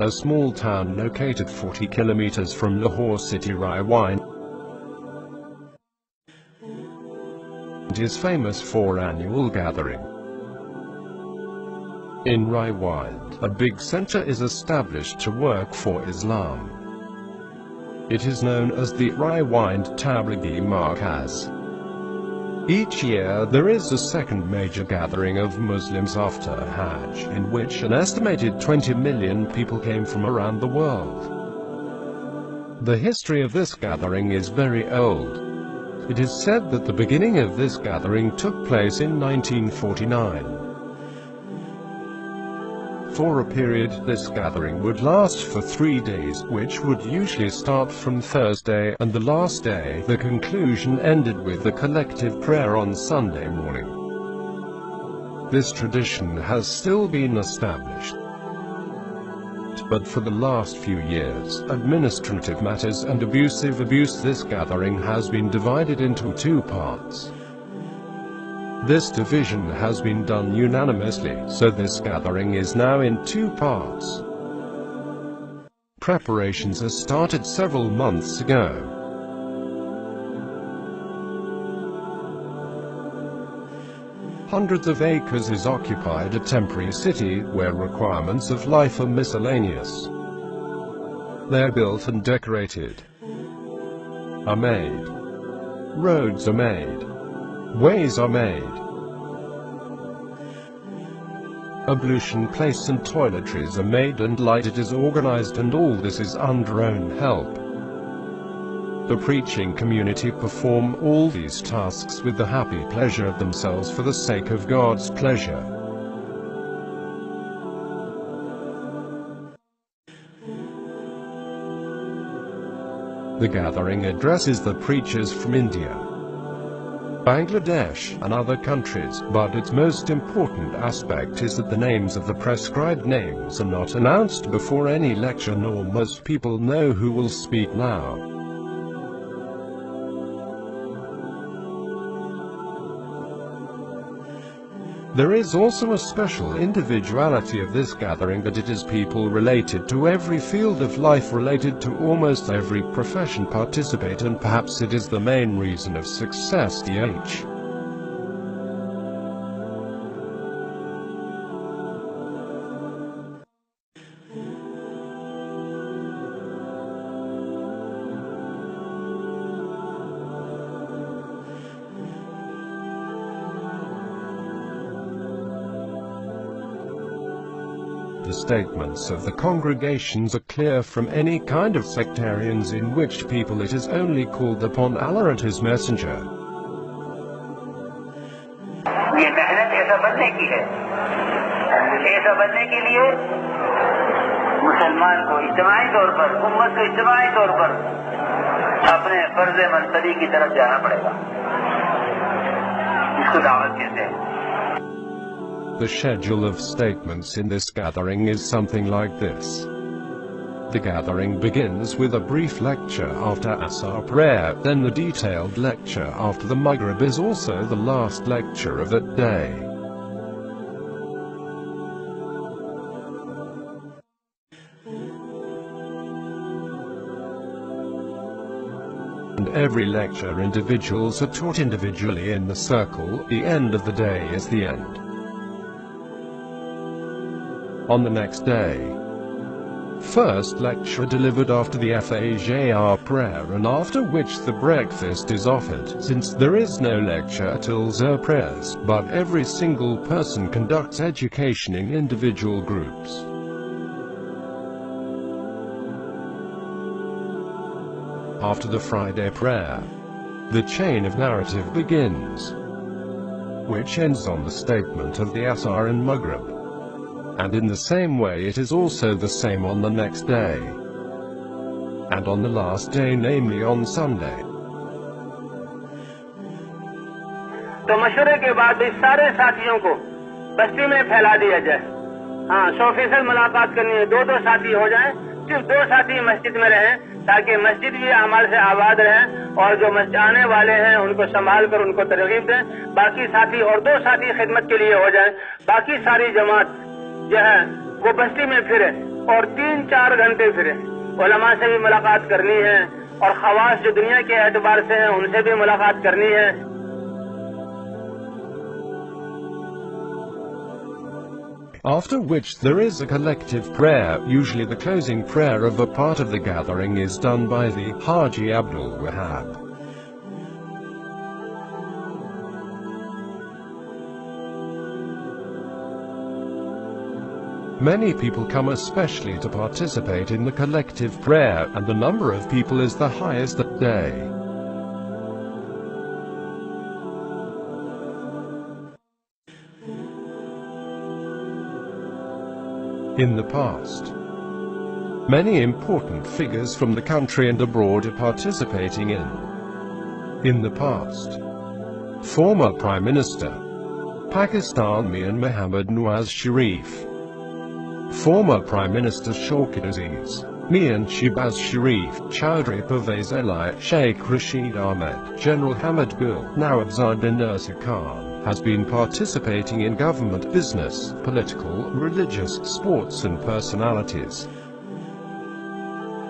a small town located 40 kilometers from Lahore city. Rawind is famous for annual gathering. In Rawind, a big center is established to work for Islam. It is known as the Rawind Tablighi Markaz. Each year there is a second major gathering of Muslims after Hajj, in which an estimated 20 million people came from around the world. The history of this gathering is very old. It is said that the beginning of this gathering took place in 1949. For a period, this gathering would last for 3 days, which would usually start from Thursday, and the last day, the conclusion, ended with a collective prayer on Sunday morning. This tradition has still been established. But for the last few years, administrative matters and abuse, this gathering has been divided into 2 parts. This division has been done unanimously, so this gathering is now in 2 parts. Preparations are started several months ago. Hundreds of acres is occupied a temporary city, where requirements of life are miscellaneous. They are built and decorated, are made. Roads are made. Ways are made. Ablution place and toiletries are made and lighted is organized, and all this is under own help. The preaching community perform all these tasks with the happy pleasure of themselves for the sake of God's pleasure. The gathering addresses the preachers from India, Bangladesh, and other countries, but its most important aspect is that the names of the prescribed names are not announced before any lecture, nor most people know who will speak now. There is also a special individuality of this gathering, that it is people related to every field of life, related to almost every profession participate, and perhaps it is the main reason of success. The statements of the congregations are clear from any kind of sectarians in which people it is only called upon Allah and His Messenger. ये मेहनत ऐसा बनने की है, ऐसा बनने के लिए मुसलमान को इज्तिमाई तौर पर, उम्मत को इज्तिमाई तौर पर अपने फर्ज मंतरी की तरफ जाना पड़ेगा। इसको दावत कहते हैं। The schedule of statements in this gathering is something like this. The gathering begins with a brief lecture after Asr prayer, then the detailed lecture after the Maghrib is also the last lecture of that day. And every lecture individuals are taught individually in the circle. The end of the day is the end. On the next day, first lecture delivered after the Fajr prayer, and after which the breakfast is offered, since there is no lecture till Zuhr prayers, but every single person conducts education in individual groups. After the Friday prayer, the chain of narrative begins, which ends on the statement of the Asr and Maghrib. And in the same way it is also the same on the next day, and on the last day, namely on Sunday. तो मशवरे के बाद इस सारे साथियों को बस्ती में फैला दिया जाए। हाँ, 100% मुलाकात करनी है, 2-2 साथी हो जाएं, सिर्फ 2 साथी मस्जिद में रहें, ताकि मस्जिद भी हमारे से आबाद रहे, और जो मस्जिद आने वाले हैं उनको संभाल कर उनको तरगीब दें। बाकी साथी और 2 साथी खिदमत के लिए हो जाएं, बाकी सारी जमात जो है वो बस्ती में फिरे। और 3-4 घंटे फिरे। उलमा से भी मुलाकात करनी है और खवास जो दुनिया के एतबार से हैं उनसे भी मुलाकात करनी है। After which there is a collective prayer. Usually the closing prayer of a part of the gathering is done by the Haji Abdul Wahab. Many people come especially to participate in the collective prayer, and the number of people is the highest that day. In the past, many important figures from the country and abroad are participating in the past. Former Prime Minister, Pakistan Mian Mohammad Nawaz Sharif, former Prime Minister Shaukat Aziz, Mian Shehbaz Sharif, Chowdhury Pervez Ali, Sheikh Rashid Ahmed, General Hamid Gul, Nawabzada Nursi Khan, has been participating in government, business, political, religious, sports and personalities.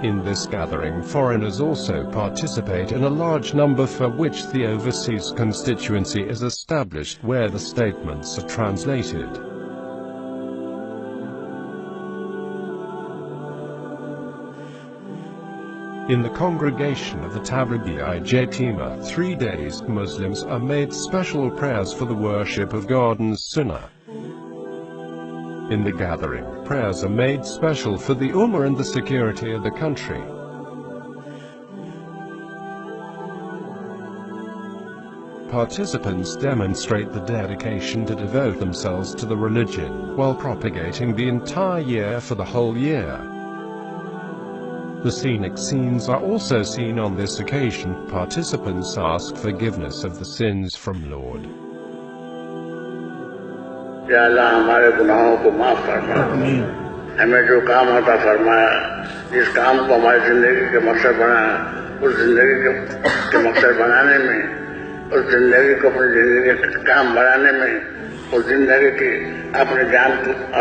In this gathering foreigners also participate in a large number, for which the overseas constituency is established where the statements are translated. In the congregation of the Tablighi Ijtima, 3 days, Muslims are made special prayers for the worship of God and Sunnah. In the gathering, prayers are made special for the Ummah and the security of the country. Participants demonstrate the dedication to devote themselves to the religion, while propagating the entire year for the whole year. The scenic scenes are also seen on this occasion. Participants ask forgiveness of the sins from Lord. या अल्लाह हमारे गुनाहों को माफ फरमा, हमें जो काम अता फरमाया, जिस काम को हमारी जिंदगी के मकसद बनाया, उस जिंदगी के मकसद बनाने में, उस जिंदगी को अपनी जिंदगी के काम बनाने में, उस जिंदगी की अपने जान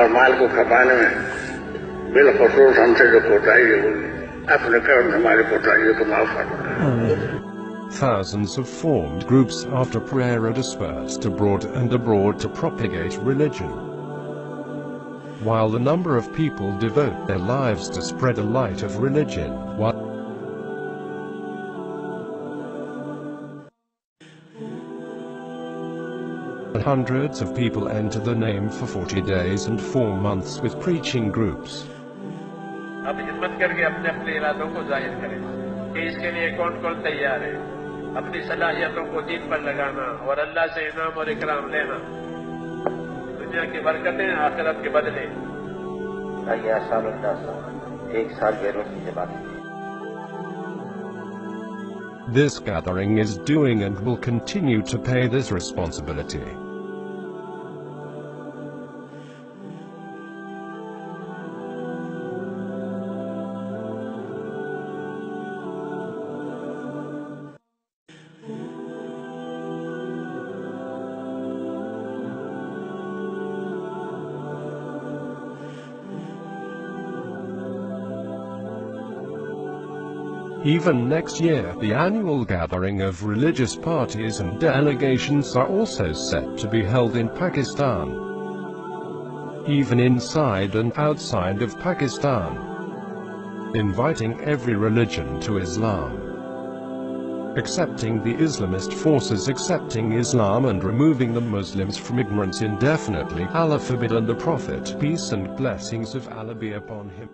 और माल को खपाने में बिलखुसूस हमसे जो कोताही हुई, अपने कर्म हमारी कोताहियों को माफ फरमा। Thousands of formed groups after prayer are dispersed abroad to propagate religion. While the number of people devote their lives to spread a light of religion, hundreds of people enter the name for 40 days and 4 months with preaching groups. अब हिम्मत करके अपने अपने इरादों को जाहिर करें कि इसके लिए कौन-कौन तैयार है। अपनी सलाहियतों को दीन पर लगाना और अल्लाह से इनाम और इकराम लेना, दुनिया की बरकतें आखिरत के बदले। एक साल बेरोजगारी के बाद This gathering is doing and will continue to pay this responsibility. Even next year, the annual gathering of religious parties and delegations are also set to be held in Pakistan, even inside and outside of Pakistan, inviting every religion to Islam, accepting the Islamist forces accepting Islam and removing the Muslims from ignorance indefinitely. Allah forbid, and the Prophet, peace and blessings of Allah be upon him,